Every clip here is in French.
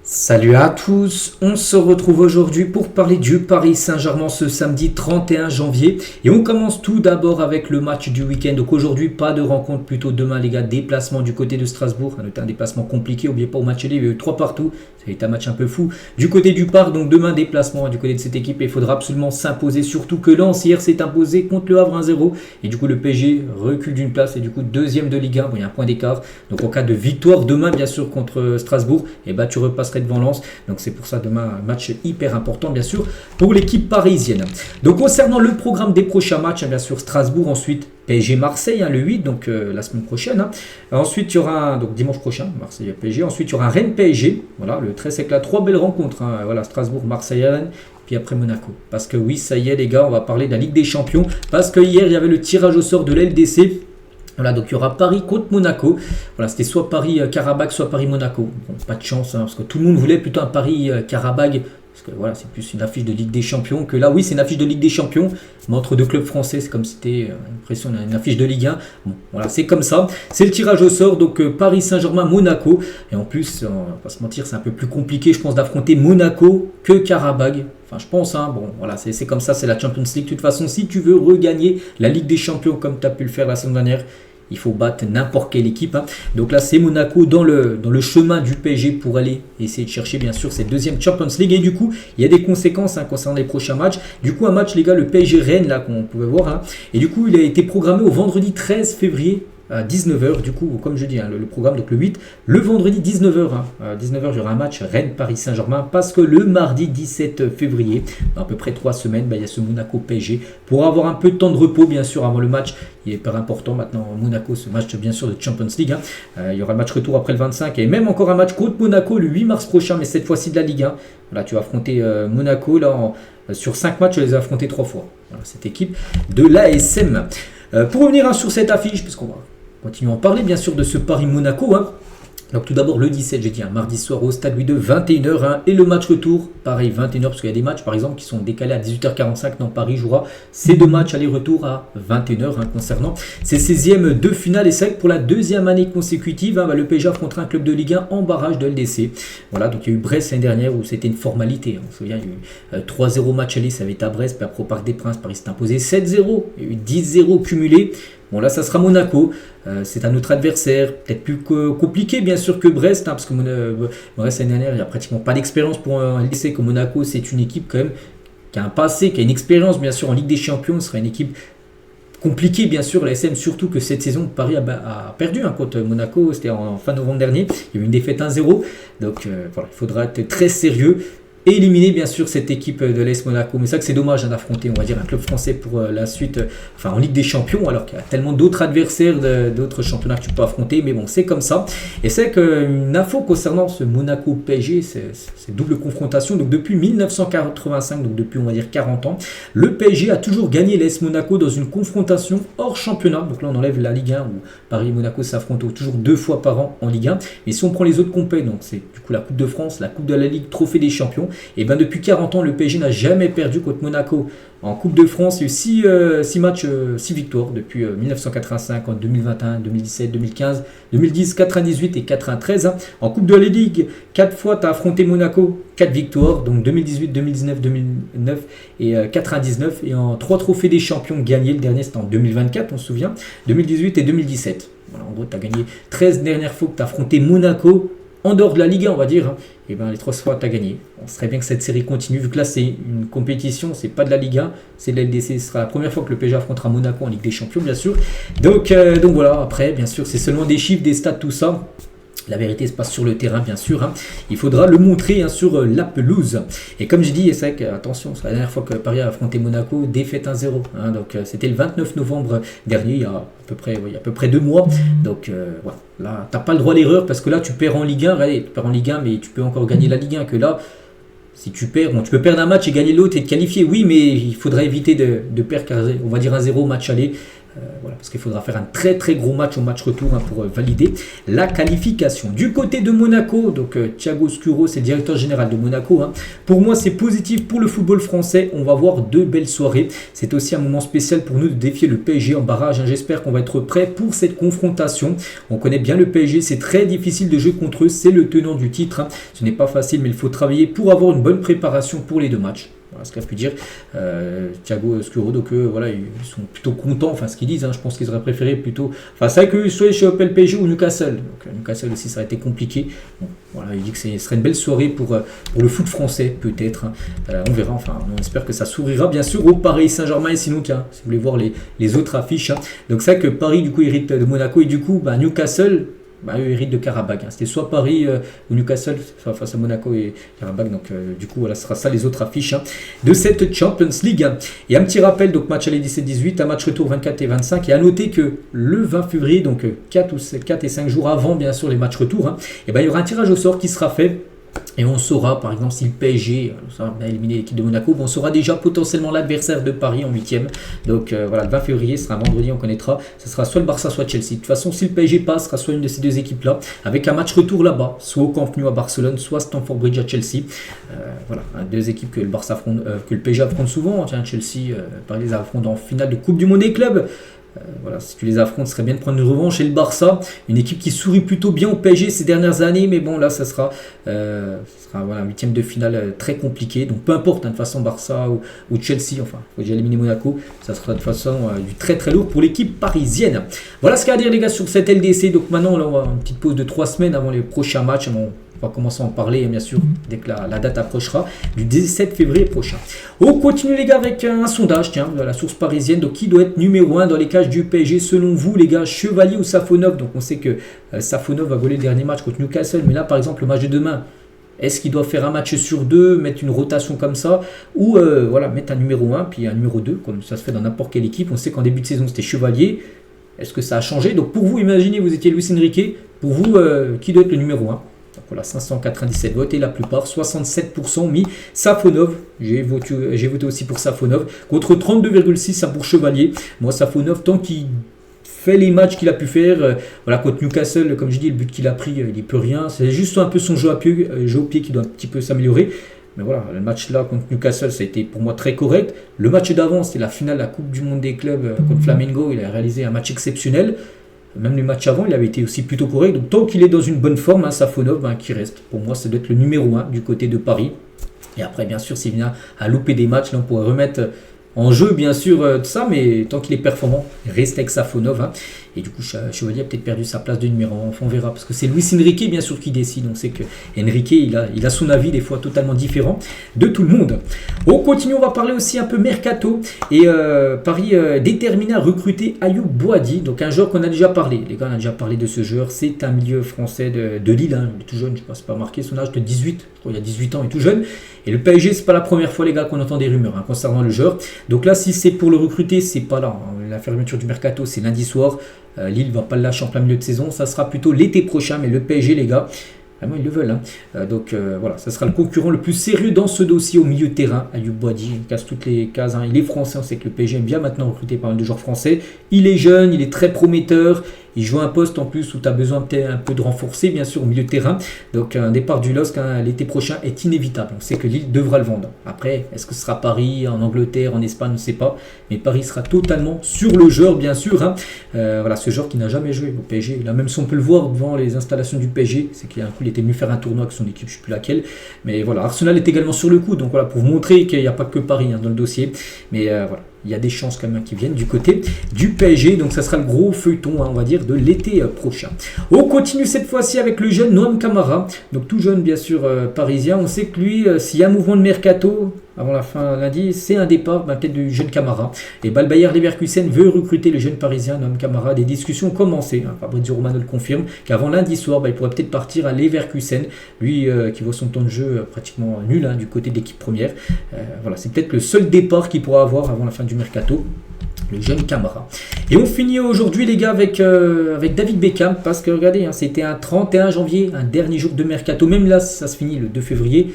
Salut à tous, on se retrouve aujourd'hui pour parler du Paris Saint-Germain ce samedi 31 janvier et on commence tout d'abord avec le match du week-end. Donc aujourd'hui pas de rencontre, plutôt demain les gars, déplacement du côté de Strasbourg, un déplacement compliqué, n'oubliez pas au match aller, il y a eu 3 partout, ça a été un match un peu fou. Du côté du Parc, donc demain déplacement du côté de cette équipe et il faudra absolument s'imposer, surtout que Lens hier s'est imposé contre le Havre 1-0 et du coup le PSG recule d'une place et du coup deuxième de Ligue 1, bon, il y a un point d'écart. Donc en cas de victoire demain bien sûr contre Strasbourg, et bah tu repasserais devant Lens. Donc c'est pour ça demain un match hyper important bien sûr pour l'équipe parisienne. Donc concernant le programme des prochains matchs, bien sûr Strasbourg, ensuite PSG Marseille le 8, donc la semaine prochaine. Ensuite il y aura donc dimanche prochain Marseille PSG. Ensuite il y aura Rennes PSG. Voilà, le 13 c'est que là 3 belles rencontres. Voilà, Strasbourg, Marseille, Rennes. Puis après Monaco. Parce que oui, ça y est les gars, on va parler de la Ligue des Champions. Parce que hier il y avait le tirage au sort de l'LDC. Voilà, donc il y aura Paris contre Monaco. Voilà, c'était soit Paris-Karabakh, soit Paris-Monaco. Bon, pas de chance, parce que tout le monde voulait plutôt un Paris-Karabakh. Parce que voilà, c'est plus une affiche de Ligue des Champions que là. Oui, c'est une affiche de Ligue des Champions, mais entre deux clubs français, c'est comme si c'était l'impression d'une affiche de Ligue 1. Bon, voilà, c'est comme ça. C'est le tirage au sort, donc Paris Saint-Germain, Monaco. Et en plus, on va pas se mentir, c'est un peu plus compliqué, je pense, d'affronter Monaco que Karabakh. Enfin, je pense, bon, voilà, c'est comme ça, c'est la Champions League. De toute façon, si tu veux regagner la Ligue des Champions comme tu as pu le faire la semaine dernière, il faut battre n'importe quelle équipe. Donc là, c'est Monaco dans le chemin du PSG pour aller essayer de chercher, bien sûr, cette deuxième Champions League. Et du coup, il y a des conséquences concernant les prochains matchs. Du coup, un match, les gars, le PSG Rennes, là, qu'on pouvait voir. Et du coup, il a été programmé au vendredi 13 février. À 19h, du coup, comme je dis, le programme, donc le 8, le vendredi 19h, à 19h, il y aura un match Rennes-Paris Saint-Germain, parce que le mardi 17 février, dans à peu près 3 semaines, il y a ce Monaco-PSG, pour avoir un peu de temps de repos, bien sûr, avant le match. Il est hyper important maintenant, Monaco, ce match, bien sûr, de Champions League. Il y aura le match retour après le 25, et même encore un match contre Monaco le 8 mars prochain, mais cette fois-ci de la Ligue 1. Voilà, tu vas affronter Monaco, là, sur 5 matchs, tu les as affrontés 3 fois. Voilà, cette équipe de l'ASM. Pour revenir sur cette affiche, puisqu'on va continuons à en parler bien sûr de ce Paris-Monaco. Donc tout d'abord le 17, j'ai dit, mardi soir au Stade Louis II, 21h. Et le match retour, pareil, 21h, parce qu'il y a des matchs par exemple qui sont décalés à 18h45. Non, Paris jouera ces deux matchs aller-retour à 21h concernant ces 16e de finale. Et c'est vrai que pour la deuxième année consécutive, le PSG affrontera un club de Ligue 1 en barrage de LDC. Voilà, donc il y a eu Brest l'année dernière où c'était une formalité. On se souvient, il y a eu 3-0 match aller, ça avait été à Brest, puis après au Parc des Princes, Paris s'est imposé 7-0. Il y a eu 10-0 cumulé. Bon là ça sera Monaco, c'est un autre adversaire, peut-être plus compliqué bien sûr que Brest, parce que Brest l'année dernière il n'y a pratiquement pas d'expérience pour un LDC, que Monaco c'est une équipe quand même qui a un passé, qui a une expérience bien sûr en Ligue des Champions, ce sera une équipe compliquée bien sûr, la SM, surtout que cette saison Paris a perdu contre Monaco, c'était en fin novembre dernier, il y a eu une défaite 1-0, donc voilà, il faudra être très sérieux. Et éliminer bien sûr cette équipe de l'AS Monaco. Mais c'est ça que c'est dommage d'affronter, on va dire, un club français pour la suite, enfin en Ligue des Champions, alors qu'il y a tellement d'autres adversaires, d'autres championnats que tu peux affronter. Mais bon, c'est comme ça. Et c'est qu'une info concernant ce Monaco-PSG, c'est double confrontation. Donc depuis 1985, donc depuis on va dire 40 ans, le PSG a toujours gagné l'AS Monaco dans une confrontation hors championnat. Donc là on enlève la Ligue 1 où Paris et Monaco s'affrontent toujours 2 fois par an en Ligue 1. Mais si on prend les autres compés, donc c'est du coup la Coupe de France, la Coupe de la Ligue, Trophée des Champions. Et bien depuis 40 ans, le PSG n'a jamais perdu contre Monaco. En Coupe de France, il y a eu 6 matchs, 6 victoires depuis 1985, en 2021, 2017, 2015, 2010, 98 et 93. En Coupe de la Ligue, 4 fois tu as affronté Monaco, 4 victoires, donc 2018, 2019, 2009 et 99. Et en 3 trophées des champions gagnés, le dernier c'était en 2024, on se souvient, 2018 et 2017. Voilà, en gros, tu as gagné 13 dernières fois que tu as affronté Monaco. En dehors de la Ligue 1, on va dire, et ben les 3 fois tu as gagné. On serait bien que cette série continue, vu que là c'est une compétition, c'est pas de la Ligue 1, c'est de la LDC. Ce sera la première fois que le PSG affrontera Monaco en Ligue des Champions, bien sûr. Donc voilà, après, bien sûr, c'est seulement des chiffres, des stats, tout ça. La vérité se passe sur le terrain, bien sûr. Il faudra le montrer sur la pelouse. Et comme je dis, c'est vrai que, attention, c'est la dernière fois que Paris a affronté Monaco, défaite 1-0. Donc c'était le 29 novembre dernier, il y a à peu près 2 mois. Donc voilà, là, tu n'as pas le droit à l'erreur parce que là, tu perds en Ligue 1. Allez, tu perds en Ligue 1, mais tu peux encore gagner la Ligue 1. Que là, si tu perds, tu peux perdre un match et gagner l'autre et te qualifier. Oui, mais il faudra éviter de perdre, on va dire 1-0 match aller. Voilà, parce qu'il faudra faire un très très gros match au match retour pour valider la qualification. Du côté de Monaco, donc Thiago Scuro, c'est le directeur général de Monaco. Pour moi, c'est positif pour le football français. On va voir deux belles soirées. C'est aussi un moment spécial pour nous de défier le PSG en barrage. J'espère qu'on va être prêt pour cette confrontation. On connaît bien le PSG, c'est très difficile de jouer contre eux. C'est le tenant du titre. Ce n'est pas facile, mais il faut travailler pour avoir une bonne préparation pour les deux matchs. Voilà ce qu'a pu dire Thiago Scuro. Donc voilà, ils sont plutôt contents, enfin ce qu'ils disent, je pense qu'ils auraient préféré plutôt, enfin c'est vrai que soit chez Opel PSG ou Newcastle, donc Newcastle aussi ça a été compliqué. Bon, voilà, il dit que ce serait une belle soirée pour le foot français peut-être, on verra, enfin on espère que ça sourira bien sûr au Paris Saint-Germain. Et sinon tiens, si vous voulez voir les autres affiches, donc c'est vrai que Paris du coup hérite de Monaco et du coup Newcastle, eux héritent de Karabakh. C'était soit Paris ou Newcastle face à Monaco et Karabakh. Donc du coup voilà, ce sera ça les autres affiches de cette Champions League. Et un petit rappel, donc match aller 17-18, un match retour 24 et 25. Et à noter que le 20 février, donc 4 et 5 jours avant bien sûr les matchs retour, il y aura un tirage au sort qui sera fait. Et on saura par exemple si le PSG a éliminé l'équipe de Monaco, on saura déjà potentiellement l'adversaire de Paris en 8e. Donc voilà, le 20 février sera un vendredi, on connaîtra. Ce sera soit le Barça, soit Chelsea. De toute façon, si le PSG passe, ce sera soit une de ces deux équipes-là, avec un match retour là-bas, soit au Camp Nou à Barcelone, soit Stamford Bridge à Chelsea. Voilà, deux équipes que le PSG affronte souvent. Tiens, Chelsea, Paris les affronte en finale de Coupe du Monde des clubs. Voilà, si tu les affrontes, ce serait bien de prendre une revanche. Et le Barça, une équipe qui sourit plutôt bien au PSG ces dernières années, mais bon là ça sera voilà, un huitième de finale très compliqué. Donc peu importe, de toute façon Barça ou Chelsea, enfin il faut déjà éliminer Monaco, ça sera de toute façon du très très lourd pour l'équipe parisienne. Voilà ce qu'il y a à dire les gars sur cette LDC. Donc maintenant là, on va avoir une petite pause de 3 semaines avant les prochains matchs. On va commencer à en parler bien sûr dès que la date approchera du 17 février prochain. On continue les gars avec un sondage, tiens, de la source parisienne. Donc qui doit être numéro 1 dans les cages du PSG selon vous les gars, Chevalier ou Safonov? Donc on sait que Safonov va voler le dernier match contre Newcastle, mais là par exemple le match de demain, est-ce qu'il doit faire un match sur deux, mettre une rotation comme ça, ou voilà, mettre un numéro 1 puis un numéro 2 comme ça se fait dans n'importe quelle équipe? On sait qu'en début de saison c'était Chevalier. Est-ce que ça a changé? Donc pour vous, imaginez vous étiez Luis Enrique, pour vous qui doit être le numéro 1? Donc voilà, 597 votes et la plupart, 67% ont mis Safonov. J'ai voté aussi pour Safonov, contre 32,6% pour Chevalier. Moi, Safonov, tant qu'il fait les matchs qu'il a pu faire, voilà, contre Newcastle, comme je dis, le but qu'il a pris, il n'y peut rien. C'est juste un peu son jeu au pied qui doit un petit peu s'améliorer. Mais voilà, le match là contre Newcastle, ça a été pour moi très correct. Le match d'avant, c'était la finale de la Coupe du Monde des clubs contre Flamengo. Il a réalisé un match exceptionnel. Même les matchs avant, il avait été aussi plutôt correct. Donc tant qu'il est dans une bonne forme, Safonov, qui reste. Pour moi, ça doit être le numéro 1 du côté de Paris. Et après, bien sûr, s'il vient à louper des matchs, là, on pourrait remettre en jeu, bien sûr, tout ça. Mais tant qu'il est performant, il reste avec Safonov. Et du coup, Chevalier a peut-être perdu sa place de numéro 1. Enfin, on verra. Parce que c'est Luis Enrique, bien sûr, qui décide. On sait que Enrique, il a son avis, des fois totalement différent de tout le monde. On continue, on va parler aussi un peu mercato. Et Paris déterminé à recruter Ayoub Boadi. Donc, un joueur qu'on a déjà parlé. Les gars, on a déjà parlé de ce joueur. C'est un milieu français de Lille. Il est tout jeune, je ne sais pas, c'est pas marqué son âge de 18. Je crois, il y a 18 ans, il est tout jeune. Et le PSG, c'est pas la première fois, les gars, qu'on entend des rumeurs concernant le joueur. Donc là, si c'est pour le recruter, c'est pas là. La fermeture du mercato, c'est lundi soir. Lille va pas le lâcher en plein milieu de saison. Ça sera plutôt l'été prochain. Mais le PSG, les gars, vraiment, ils le veulent. Donc voilà, ça sera le concurrent le plus sérieux dans ce dossier au milieu de terrain. Ayoub Boadi, il casse toutes les cases. Il est français. On sait que le PSG aime bien maintenant recruter pas mal de joueurs français. Il est jeune, il est très prometteur. Il joue un poste en plus où tu as besoin peut-être un peu de renforcer, bien sûr, au milieu de terrain. Donc un départ du LOSC l'été prochain est inévitable. On sait que Lille devra le vendre. Après, est-ce que ce sera Paris, en Angleterre, en Espagne, on ne sait pas. Mais Paris sera totalement sur le joueur, bien sûr. Voilà, ce joueur qui n'a jamais joué au PSG. Là, même si on peut le voir devant les installations du PSG, c'est qu'il y a un coup, il était venu faire un tournoi avec son équipe, je ne sais plus laquelle. Mais voilà, Arsenal est également sur le coup. Donc voilà, pour vous montrer qu'il n'y a pas que Paris dans le dossier. Mais voilà. Il y a des chances quand même qui viennent du côté du PSG. Donc ça sera le gros feuilleton, on va dire, de l'été prochain. On continue cette fois-ci avec le jeune Noam Camara. Donc tout jeune, bien sûr, parisien. On sait que lui, s'il y a un mouvement de mercato avant la fin lundi, c'est un départ peut-être du jeune Camara. Et Bayer Leverkusen veut recruter le jeune parisien Noam Camara. Des discussions ont commencé. Fabrizio Romano le confirme qu'avant lundi soir, il pourrait peut-être partir à Leverkusen. Lui qui voit son temps de jeu pratiquement nul du côté de l'équipe première. Voilà, c'est peut-être le seul départ qu'il pourra avoir avant la fin du mercato, le jeune Camara. Et on finit aujourd'hui les gars avec David Beckham, parce que regardez, c'était un 31 janvier, un dernier jour de mercato, même là ça se finit le 2 février.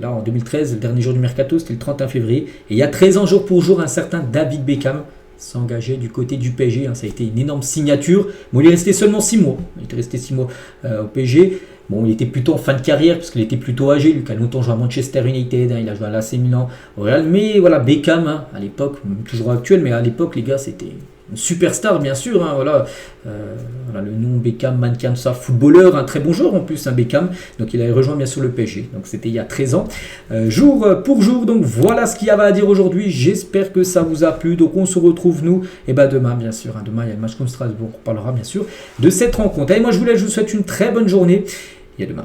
Là en 2013, le dernier jour du mercato c'était le 31 février, et il y a 13 ans jour pour jour un certain David Beckham s'engager du côté du PSG. Ça a été une énorme signature. Bon, il est resté seulement 6 mois. Il était resté 6 mois au PSG. Bon, il était plutôt en fin de carrière parce qu'il était plutôt âgé. Lui, qui a longtemps joué à Manchester United, il a joué à l'AC Milan, au Real. Mais voilà, Beckham, à l'époque, toujours actuel, mais à l'époque, les gars, c'était une superstar, bien sûr. Voilà, le nom Beckham, mannequin, ça, footballeur, un très bon joueur en plus, Beckham. Donc, il a rejoint bien sûr le PSG. Donc, c'était il y a 13 ans. Jour pour jour. Donc, voilà ce qu'il y avait à dire aujourd'hui. J'espère que ça vous a plu. Donc, on se retrouve, nous, et demain, bien sûr. Demain, il y a le match contre Strasbourg. On parlera, bien sûr, de cette rencontre. Allez, moi, je vous souhaite une très bonne journée. Et à demain.